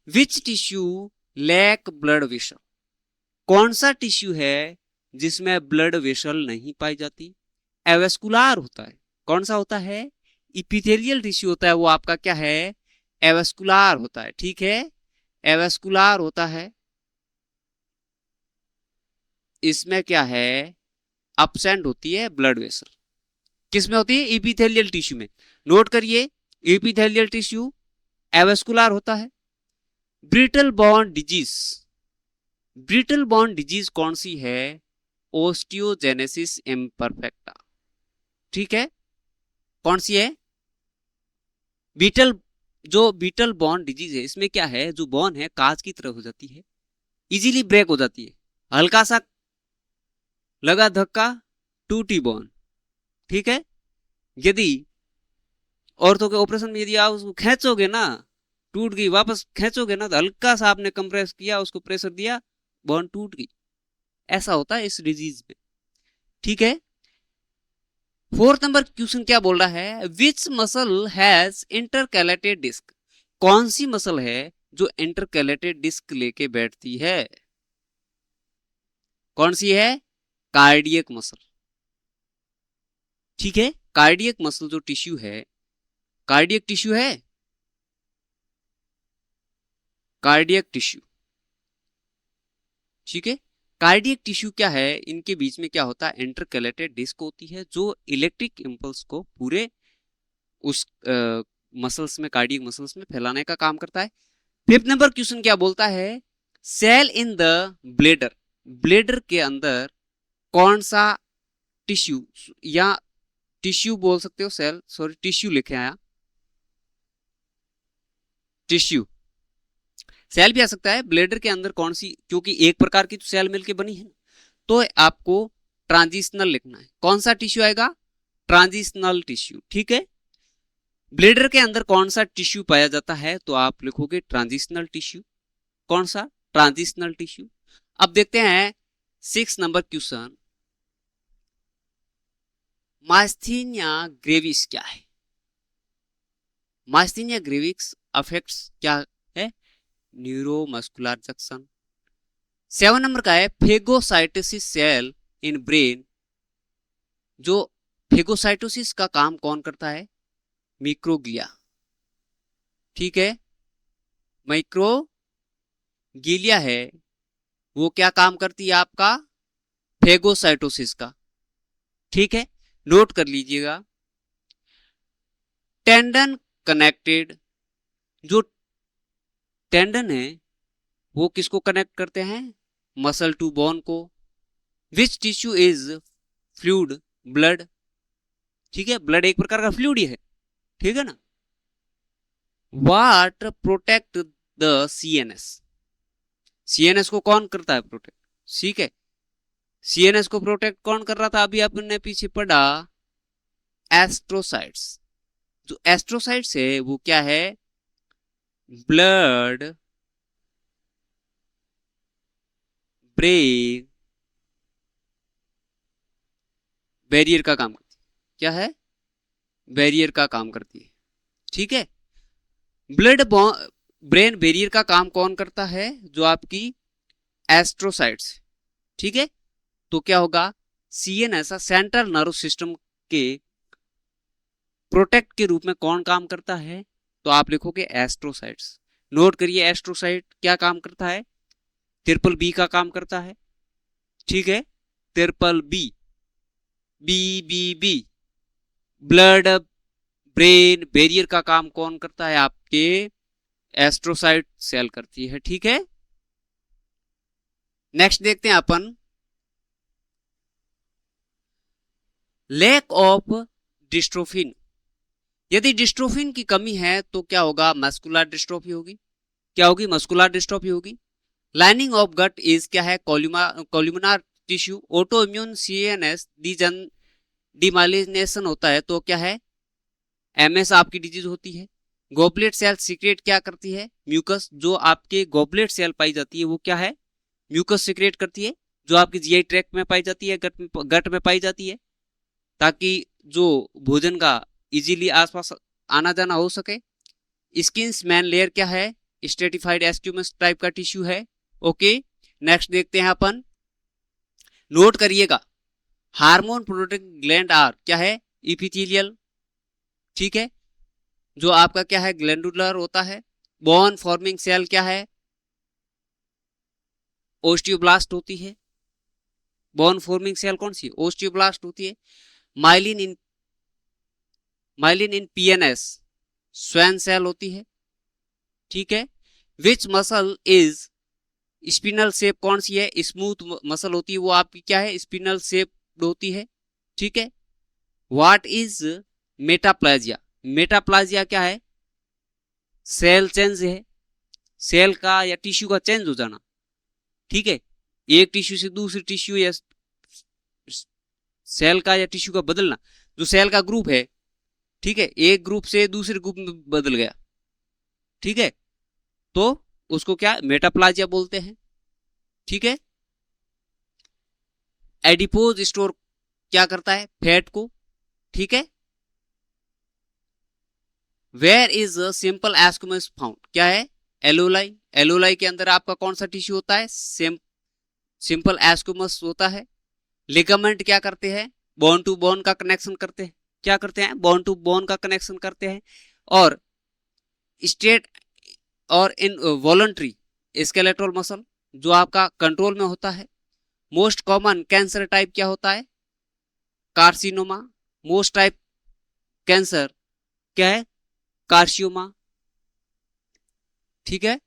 Which tissue lack blood vessel? कौन सा टिश्यू है जिसमें ब्लड वेसल नहीं पाई जाती? एवेस्कुलर होता है। कौन सा होता है? इपिथेलियल टिश्यू होता है, वो आपका क्या है? एवेस्कुलर होता है, ठीक है, एवेस्कुलर होता है। इसमें क्या है? अपसेंट होती है ब्लड वेसल। किसमें होती है? इपिथेलियल टिश्यू में। नोट करिए, इपिथेलियल टिश्यू एवेस्कुलर होता है। ब्रिटल बॉन डिजीज, ब्रिटल बॉन डिजीज कौन सी है? ओस्टियोजेनेसिस इम्परफेक्टा, ठीक है। कौन सी है? बीटल, जो बीटल बॉन डिजीज है इसमें क्या है? जो बॉन है कांच की तरह हो जाती है, इजीली ब्रेक हो जाती है, हल्का सा लगा धक्का टूटी बॉन, ठीक है। यदि औरतों के ऑपरेशन में यदि आप उसको खींचोगे ना, टूट गई, वापस खींचोगे ना तो हल्का सा आपने कंप्रेस किया, उसको प्रेशर दिया, बॉन टूट गई। ऐसा होता है इस डिजीज में, ठीक है। फोर्थ नंबर क्वेश्चन क्या बोल रहा है? Which muscle has intercalated disc? कौन सी मसल है जो इंटरकैलेटेड डिस्क लेके बैठती है? कौन सी है? कार्डियक मसल, ठीक है। कार्डियक मसल जो टिश्यू है, कार्डियक टिश्यू है, कार्डियक टिश्यू, ठीक है। कार्डियक टिश्यू क्या है, इनके बीच में क्या होता है, इंटरकलेटेड डिस्क होती है जो इलेक्ट्रिक इंपल्स को पूरे उस मसल्स में, कार्डियक मसल्स में फैलाने का काम करता है। फिफ्थ नंबर क्वेश्चन क्या बोलता है, cell in the bladder, bladder के अंदर कौन सा टिश्यू, या टिश्यू बोल सकते हो, सेल सॉरी टिश्यू लिखे आया, टिश्यू, सेल भी आ सकता है। ब्लेडर के अंदर कौन सी, क्योंकि एक प्रकार की तो सेल मिलके बनी है, तो आपको ट्रांजिशनल लिखना है। कौन सा टिश्यू आएगा, ट्रांजिशनल टिश्यू, ठीक है। ब्लेडर के अंदर कौन सा टिश्यू पाया जाता है, तो आप लिखोगे ट्रांजिशनल टिश्यू। कौन सा, ट्रांजिशनल टिश्यू। अब देखते हैं 6 नंबर क्वेश्चन, मास्थीनिया ग्रेविस क्या है। मास्थीनिया ग्रेविस अफेक्ट्स क्या है, न्यूरोमस्कुलर जंक्शन। 7 नंबर का है फेगोसाइटोसिस सेल इन ब्रेन, जो फेगोसाइटोसिस का काम कौन करता है, मिक्रोग्लिया, ठीक है, माइक्रोगिलिया है, वो क्या काम करती है आपका, फेगोसाइटोसिस का, ठीक है, नोट कर लीजिएगा। टेंडन कनेक्टेड, जो टेंडन है वो किसको कनेक्ट करते हैं, मसल टू बोन को। विच टिश्यू इज फ्लूइड, ब्लड, ठीक है, ब्लड एक प्रकार का फ्लूइड ही है, ठीक है ना। वाट प्रोटेक्ट द सीएनएस, सीएनएस को कौन करता है प्रोटेक्ट, ठीक है, सीएनएस को प्रोटेक्ट कौन कर रहा था, अभी आपने पीछे पढ़ा, एस्ट्रोसाइट्स। जो एस्ट्रोसाइट्स है वो क्या है, ब्लड ब्रेन बैरियर का काम करती है, क्या है, बैरियर का काम करती है, ठीक है। ब्लड ब्रेन बैरियर का काम कौन करता है, जो आपकी एस्ट्रोसाइट्स, ठीक है। तो क्या होगा, सीएनएस सेंट्रल नर्व सिस्टम के प्रोटेक्ट के रूप में कौन काम करता है, तो आप लिखोगे एस्ट्रोसाइट्स। नोट करिए एस्ट्रोसाइट क्या काम करता है, ट्रिपल बी का काम करता है, ठीक है, triple B, B B B, blood brain barrier का काम कौन करता है, आपके एस्ट्रोसाइट सेल करती है, ठीक है। नेक्स्ट देखते हैं अपन, लैक ऑफ डिस्ट्रोफिन, यदि डिस्ट्रोफिन की कमी है तो क्या होगा, मस्कुलर डिस्ट्रोफी होगी, क्या होगी, मस्कुलर डिस्ट्रोफी होगी। लाइनिंग ऑफ गट इज क्या है, columnar tissue. Auto immune CNS demyelination होता है तो क्या है, एमएस आपकी डिजीज होती है। गोबलेट सेल सीक्रेट क्या करती है, म्यूकस, जो आपके गोबलेट सेल पाई जाती है वो क्या है, म्यूकस सीक्रेट करती है, जो आपकी जीआई ट्रैक्ट में पाई जाती है, गट में पाई जाती है, ताकि जो भोजन का इजीली आसपास आना जाना हो सके। स्किन मैन लेयर क्या है, स्ट्रेटिफाइड एस्क्यूमस टाइप का टिश्यू है, ओके। नेक्स्ट देखते हैं अपन, नोट करिएगा, हार्मोन प्रोड्यूसिंग ग्लैंड आर क्या है, इपिथेलियल, ठीक है, जो आपका क्या है, ग्लैंडुलर होता है। बोन फॉर्मिंग सेल क्या है, ओस्टियोब्लास्ट होती है। बोन फॉर्मिंग सेल कौन सी, ओस्टियोब्लास्ट होती है। Myelin in PNS Schwann cell होती है, ठीक है। Which muscle is spinal shape, कौन सी है, स्मूथ मसल होती है, वो आपकी क्या है, स्पिनल शेप होती है, ठीक है। व्हाट इज मेटाप्लाजिया, मेटाप्लाजिया क्या है, सेल चेंज है, सेल का या टिश्यू का चेंज हो जाना, ठीक है, एक टिश्यू से दूसरे टिश्यू या सेल का या टिश्यू का बदलना, जो सेल का ग्रुप है, ठीक है, एक ग्रुप से दूसरे ग्रुप में बदल गया, ठीक है, तो उसको क्या मेटाप्लाजिया बोलते हैं, ठीक है। एडिपोज स्टोर क्या करता है, फैट को, ठीक है। वेयर इज सिंपल एस्क्यूमस फाउंड, क्या है, एलोलाई, एलोलाई के अंदर आपका कौन सा टिश्यू होता है, सिंपल एस्क्यूमस होता है। लिगामेंट क्या करते हैं, बोन टू बोन का कनेक्शन करते हैं, क्या करते हैं, बोन टू बोन का कनेक्शन करते हैं। और स्ट्रेट और इन वॉलंटरी स्केलेटल मसल, जो आपका कंट्रोल में होता है, मोस्ट कॉमन कैंसर टाइप क्या होता है? कार्सिनोमा। मोस्ट टाइप कैंसर क्या है? कार्सियोमा। ठीक है,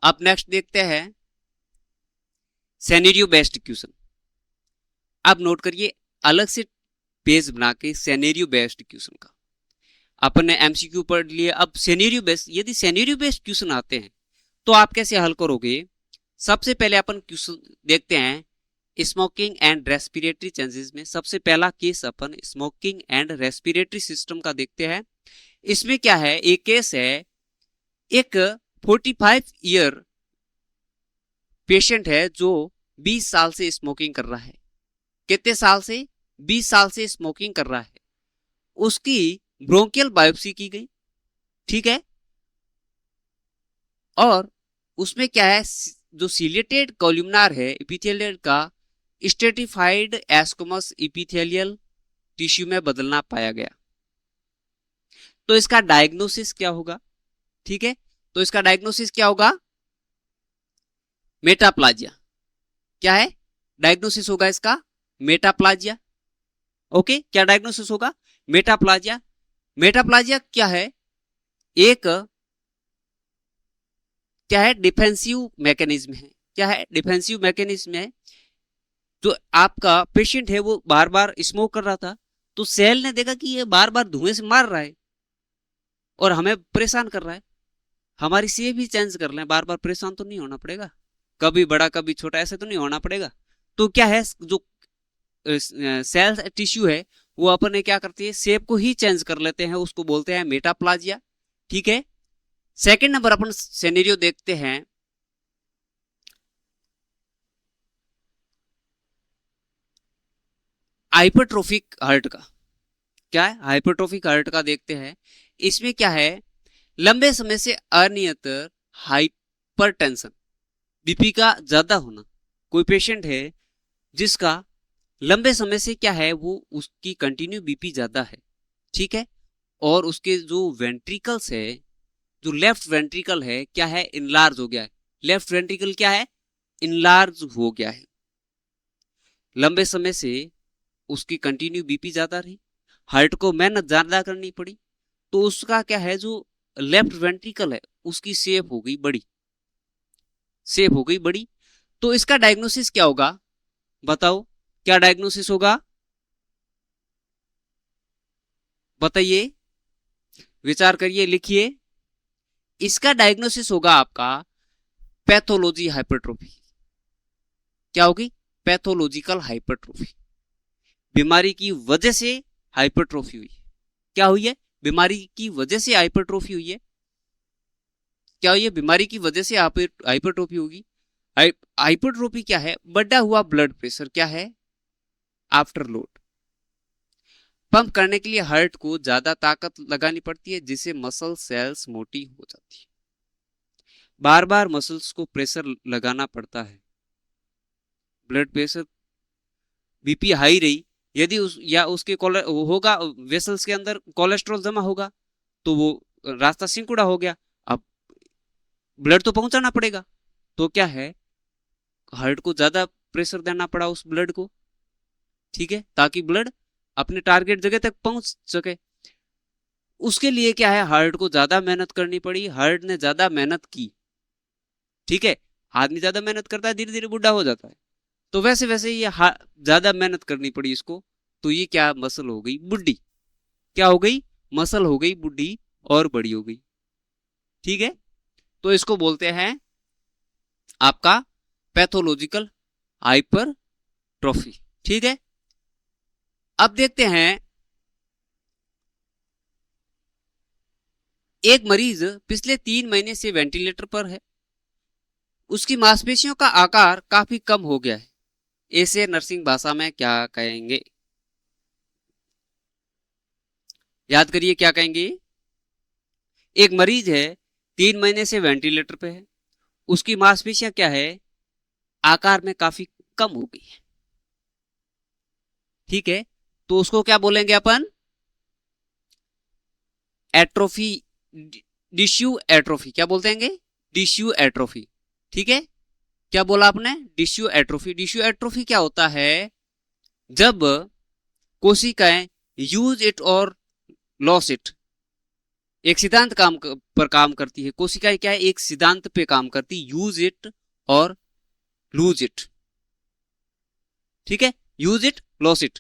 अब नेक्स्ट देखते हैं सिनेरियो बेस्ड क्वेश्चन। अब नोट करिए, अलग से पेज बना के सिनेरियो बेस्ड क्वेश्चन का अपन ने एमसीक्यू पढ़ लिए। अब सिनेरियो बेस्ड, यदि सिनेरियो बेस्ड क्वेश्चन आते हैं तो आप कैसे हल करोगे? सबसे पहले अपन क्वेश्चन देखते हैं स्मोकिंग एंड रेस्पिरेटरी चेंजेस में। सबसे पहला case upon smoking and respiratory system का देखते हैं। इसमें क्या है, एक केस है, एक 45 ईयर पेशेंट है जो 20 साल से स्मोकिंग कर रहा है। कितने साल से? 20 साल से स्मोकिंग कर रहा है। उसकी ब्रोंकियल बायोप्सी की गई, ठीक है, और उसमें क्या है, जो सिलेटेड कॉलुमनार है एपिथेलियल का स्ट्रेटिफाइड एस्क्वमस एपिथेलियल टिश्यू में बदलना पाया गया। तो इसका डायग्नोसिस क्या होगा? ठीक है, तो इसका डायग्नोसिस क्या होगा? मेटाप्लाजिया। क्या है डायग्नोसिस होगा इसका? मेटाप्लाजिया। ओके, क्या डायग्नोसिस होगा? मेटाप्लाजिया। मेटाप्लाजिया क्या है? एक क्या है, डिफेंसिव मैकेनिज्म है। क्या है? डिफेंसिव मैकेनिज्म है। तो आपका पेशेंट है वो बार बार स्मोक कर रहा था, तो सेल ने देखा कि ये बार बार धुएं से मार रहा है और हमें परेशान कर रहा है, हमारी सेप भी चेंज कर लें, बार बार परेशान तो नहीं होना पड़ेगा, कभी बड़ा कभी छोटा ऐसे तो नहीं होना पड़ेगा। तो क्या है, जो सेल टिश्यू है वो अपने क्या करती है, शेप को ही चेंज कर लेते हैं, उसको बोलते हैं मेटाप्लाजिया। ठीक है, सेकंड नंबर अपन सिनेरियो देखते हैं हाइपरट्रोफिक हार्ट का। क्या है? हाइपरट्रोफिक हार्ट का देखते हैं। इसमें क्या है, लंबे समय से अनियमित हाइपरटेंशन, बीपी का ज्यादा होना। कोई पेशेंट है जिसका लंबे समय से क्या है, वो उसकी कंटिन्यू बीपी ज्यादा है, ठीक है, और उसके जो वेंट्रिकल्स है, जो लेफ्ट वेंट्रिकल है क्या है, इनलार्ज हो गया है। लेफ्ट वेंट्रिकल क्या है, इनलार्ज हो गया है। लंबे समय से उसकी कंटिन्यू बीपी ज्यादा रही, हार्ट को मेहनत ज्यादा करनी पड़ी, तो उसका क्या है, जो लेफ्ट वेंट्रिकल है उसकी शेप हो गई बड़ी, शेप हो गई बड़ी। तो इसका डायग्नोसिस क्या होगा? बताओ क्या डायग्नोसिस होगा? बताइए, विचार करिए, लिखिए। इसका डायग्नोसिस होगा आपका पैथोलॉजी हाइपरट्रोफी। क्या होगी? Pathological hypertrophy. बीमारी की वजह से हाइपरट्रोफी हुई है। क्या हुई है? बीमारी की वजह से हाइपरट्रोफी हुई है। क्या हुई है? बीमारी की वजह से हाइपरट्रोफी होगी। हाइपरट्रोफी क्या है? बढ़ा हुआ ब्लड प्रेशर। क्या है? After load. पंप करने के लिए हार्ट को ज्यादा ताकत लगानी पड़ती है, जिससे मसल सेल्स मोटी हो जाती है। बार बार मसल्स को प्रेशर लगाना पड़ता है। ब्लड प्रेशर, बीपी हाई रही, यदि या उसके होगा वेसल्स के अंदर कोलेस्ट्रॉल जमा होगा, तो वो रास्ता सिंकुड़ा हो गया। अब ब्लड तो पहुंचाना पड़ेगा, तो क्या है, हार्ट को ज्यादा प्रेशर देना पड़ा उस ब्लड को, ठीक है, ताकि ब्लड अपने टारगेट जगह तक पहुंच सके। उसके लिए क्या है, हार्ट को ज्यादा मेहनत करनी पड़ी, हार्ट ने ज्यादा मेहनत की, ठीक है। आदमी ज्यादा मेहनत करता है, धीरे धीरे बुढ़ा हो जाता है, तो वैसे वैसे ये ज्यादा मेहनत करनी पड़ी इसको, तो ये क्या, मसल हो गई बुढ़ी। क्या हो गई? मसल हो गई बुढ़ी और बड़ी हो गई, ठीक है। तो इसको बोलते हैं आपका पैथोलॉजिकल हाइपरट्रोफी, ठीक है। अब देखते हैं, एक मरीज पिछले 3 महीने से वेंटिलेटर पर है, उसकी मांसपेशियों का आकार काफी कम हो गया है, ऐसे नर्सिंग भाषा में क्या कहेंगे? याद करिए, क्या कहेंगे? एक मरीज है, 3 महीने से वेंटिलेटर पे है, उसकी मांसपेशियां क्या है, आकार में काफी कम हो गई है, ठीक है। तो उसको क्या बोलेंगे अपन? Atrophy, डिश्यू atrophy. क्या बोलते हैं? डिश्यू एट्रोफी, ठीक है। क्या बोला आपने? Tissue atrophy. टिश्यू एट्रोफी क्या होता है? जब कोशिकाएं यूज इट और लॉस इट, एक सिद्धांत पर काम करती है। कोशिकाएं क्या है? एक सिद्धांत पे काम करती, यूज इट और लूज इट। ठीक है, यूज इट लॉस इट।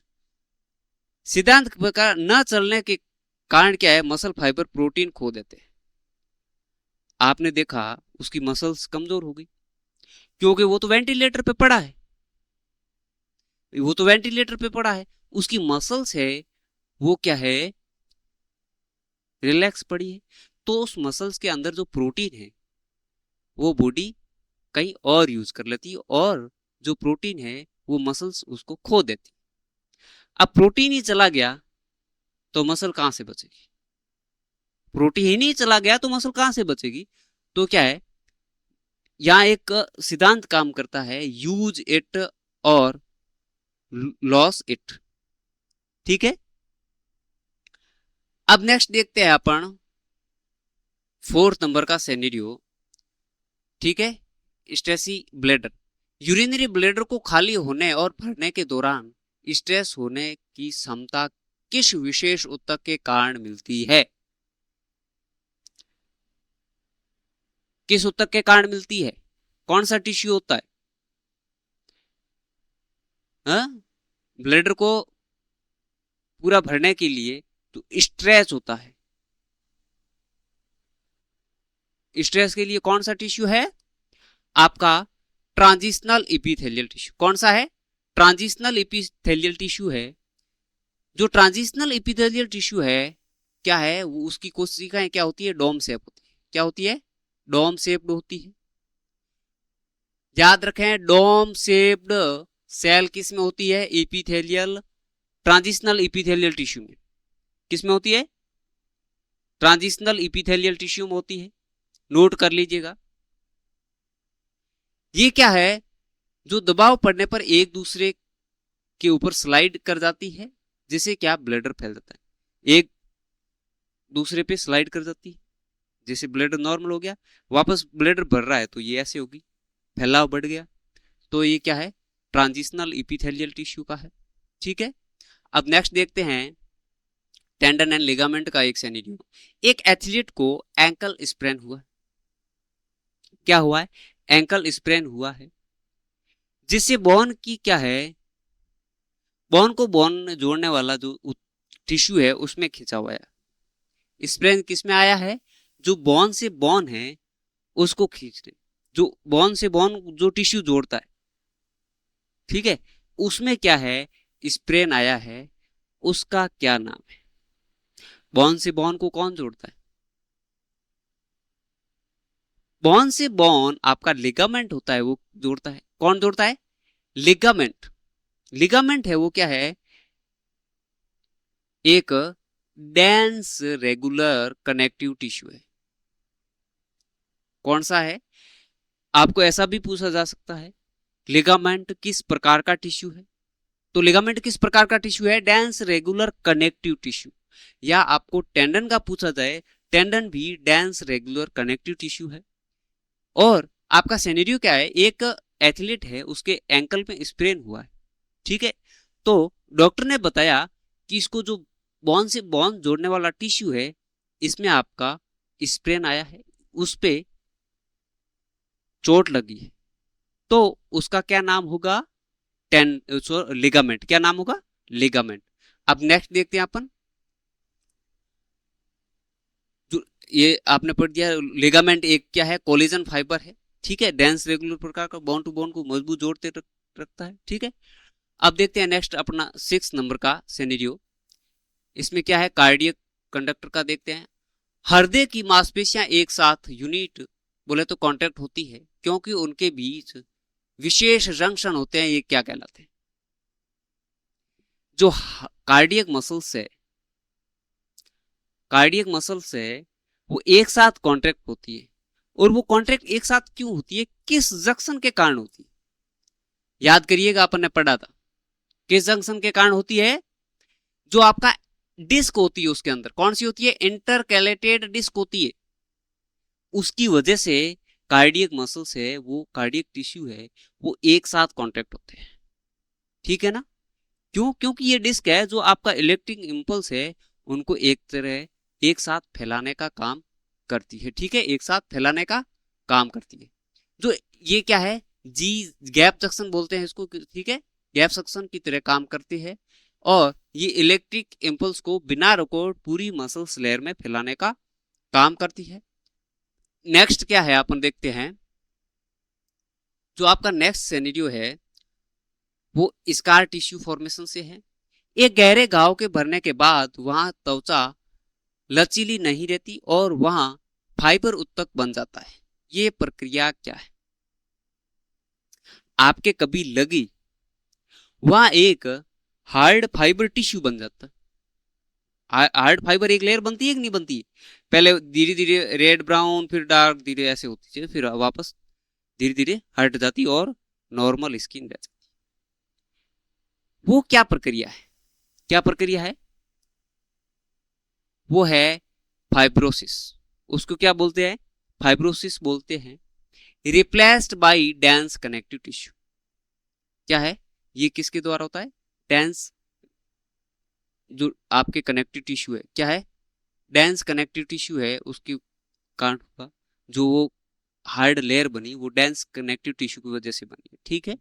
सिद्धांत का न चलने के कारण क्या है? मसल फाइबर प्रोटीन खो देते हैं। आपने देखा उसकी मसल्स कमजोर हो गई, क्योंकि वो तो वेंटिलेटर पे पड़ा है, वो तो वेंटिलेटर पे पड़ा है, उसकी मसल्स है वो क्या है? रिलैक्स पड़ी है। तो उस मसल्स के अंदर जो प्रोटीन है वो बॉडी कहीं और यूज कर लेती है, और जो प्रोटीन है वो मसल्स उसको खो देती। अब प्रोटीन ही चला गया तो मसल कहां से बचेगी? प्रोटीन ही नहीं चला गया तो मसल कहां से बचेगी? तो क्या है, यहां एक सिद्धांत काम करता है, यूज इट और लॉस इट। ठीक है, अब नेक्स्ट देखते हैं अपन 4th नंबर का सिनेरियो। ठीक है, स्ट्रेसी ब्लैडर। यूरिनरी ब्लैडर को खाली होने और भरने के दौरान स्ट्रेस होने की क्षमता किस विशेष ऊतक के कारण मिलती है? किस ऊतक के कारण मिलती है? कौन सा टिश्यू होता है? ब्लैडर को पूरा भरने के लिए तो स्ट्रेस होता है। स्ट्रेस के लिए कौन सा टिश्यू है? आपका ट्रांजिशनल इपिथेलियल टिश्यू। कौन सा है? ट्रांजिशनल इपिथेलियल टिश्यू है। जो ट्रांजिशनल इपिथेलियल टिश्यू है क्या है? वो उसकी कोशिकाएं क्या होती है? डोम शेप होती है। क्या होती है? डोम शेप्ड होती है। याद रखें, डोम शेप्ड सेल किस में होती है? इपिथेलियल, ट्रांजिशनल इपिथेलियल टिश्यू में। किस में होती है? ट्रांजिशनल इपिथेलियल टिश्यू में होती है। नोट कर लीजिएगा। ये क्या है? जो दबाव पड़ने पर एक दूसरे के ऊपर स्लाइड कर जाती है, जिससे क्या ब्लैडर फैल जाता है। एक दूसरे पे स्लाइड कर जाती है, जैसे ब्लैडर नॉर्मल हो गया, वापस ब्लैडर भर रहा है तो ये ऐसे होगी, फैलाव बढ़ गया। तो ये क्या है? ट्रांजिशनल इपिथेलियल टिश्यू का है। ठीक है, अब नेक्स्ट देखते हैं टेंडन एंड लिगामेंट का एक सिनेरियो। एक एथलीट को एंकल स्प्रेन हुआ। क्या हुआ है? एंकल स्प्रेन हुआ है, जिससे बोन की क्या है? बोन को बोन जोड़ने वाला जो टिश्यू है उसमें खिंचा हुआ है। स्प्रेन किस में आया है? जो बोन से बोन है उसको खींचने, जो बोन से बोन जो टिश्यू जोड़ता है, ठीक है, उसमें क्या है? स्प्रेन आया है। उसका क्या नाम है? बोन से बोन को कौन जोड़ता है? बोन से बोन आपका लिगामेंट होता है, वो जोड़ता है। कौन जोड़ता है? लिगामेंट। लिगामेंट है वो क्या है? एक डेंस रेगुलर कनेक्टिव टिश्यू है। कौन सा है? आपको ऐसा भी पूछा जा सकता है, लिगामेंट किस प्रकार का टिश्यू है? तो लिगामेंट किस प्रकार का टिश्यू है? Dense regular connective tissue. या आपको टेंडन का पूछा जाए, टेंडन भी डेंस रेगुलर कनेक्टिव टिश्यू है। और आपका सिनेरियो क्या है? एक एथलीट है, उसके एंकल में स्प्रेन हुआ है। ठीक है, तो डॉक्टर ने बताया कि इसको जो बोन से बोन जोड़ने वाला टिश्यू है, इसमें आपका स्प्रेन आया है, उस पे चोट लगी है। तो उसका क्या नाम होगा? लिगामेंट। क्या नाम होगा? लिगामेंट। अब नेक्स्ट देखते हैं अपन, जो ये आपने पढ़ दिया, लिगामेंट एक क्या है? कोलिजन फाइबर है। ठीक है, डेंस रेगुलर प्रकार का बोन टू बोन को मजबूत जोड़ते रखता है। ठीक है, अब देखते हैं नेक्स्ट अपना 6 नंबर का सिनेरियो। इसमें क्या है? कार्डियक कंडक्टर का देखते हैं। हृदय की मांसपेशियां एक साथ यूनिट बोले तो कांटेक्ट होती है, क्योंकि उनके बीच विशेष जंक्शन होते हैं। ये क्या कहलाते हैं? जो कार्डियक मसल्स है, कार्डियक मसल्स है, वो एक साथ कॉन्ट्रैक्ट होती है। और वो कॉन्ट्रैक्ट एक साथ क्यों होती है? किस जंक्शन के कारण होती है? याद करिएगा, अपन ने पढ़ा था किस जंक्शन के कारण होती है? जो आपका डिस्क होती है उसके अंदर, कौन सी होती है? इंटरकैलेटेड डिस्क होती है। उसकी वजह से कार्डियक मसल्स है, वो कार्डियक टिश्यू है, वो एक साथ कांटेक्ट होते हैं, ठीक है ना। क्यों? क्योंकि ये डिस्क है जो आपका इलेक्ट्रिक इम्पल्स है उनको एक तरह एक साथ फैलाने का काम करती है, ठीक है, एक साथ फैलाने का काम करती है। जो ये क्या है, जी गैप जंक्शन बोलते हैं इसको, ठीक है, गैप जंक्शन की तरह काम करती है और ये इलेक्ट्रिक इम्पल्स को बिना रुके पूरी मसल्स लेयर में फैलाने का काम करती है। नेक्स्ट क्या है अपन देखते हैं, जो आपका नेक्स्ट सिनेरियो है वो स्कार टिश्यू फॉर्मेशन से है। एक गहरे घाव के भरने के बाद वहां त्वचा लचीली नहीं रहती और वहां फाइबर उत्तक बन जाता है। ये प्रक्रिया क्या है? आपके कभी लगी वहां एक हार्ड फाइबर टिश्यू बन जाता है। हार्ड फाइबर एक लेयर बनती है कि नहीं बनती है? पहले धीरे धीरे रेड ब्राउन, फिर डार्क, धीरे ऐसे होती है, फिर वापस धीरे धीरे हट जाती और नॉर्मल स्किन रह जाती। वो क्या प्रक्रिया है? क्या प्रक्रिया है? वो है फाइब्रोसिस। उसको क्या बोलते हैं? फाइब्रोसिस बोलते हैं। Replaced by dense connective tissue. क्या है ये? किसके द्वारा होता है? डेंस, जो आपके कनेक्टिव टिश्यू है, क्या है? डेंस कनेक्टिव टिश्यू है, उसकी कारण होगा जो वो हार्ड लेयर बनी, वो डेंस कनेक्टिव टिश्यू की वजह से बनी है, ठीक है।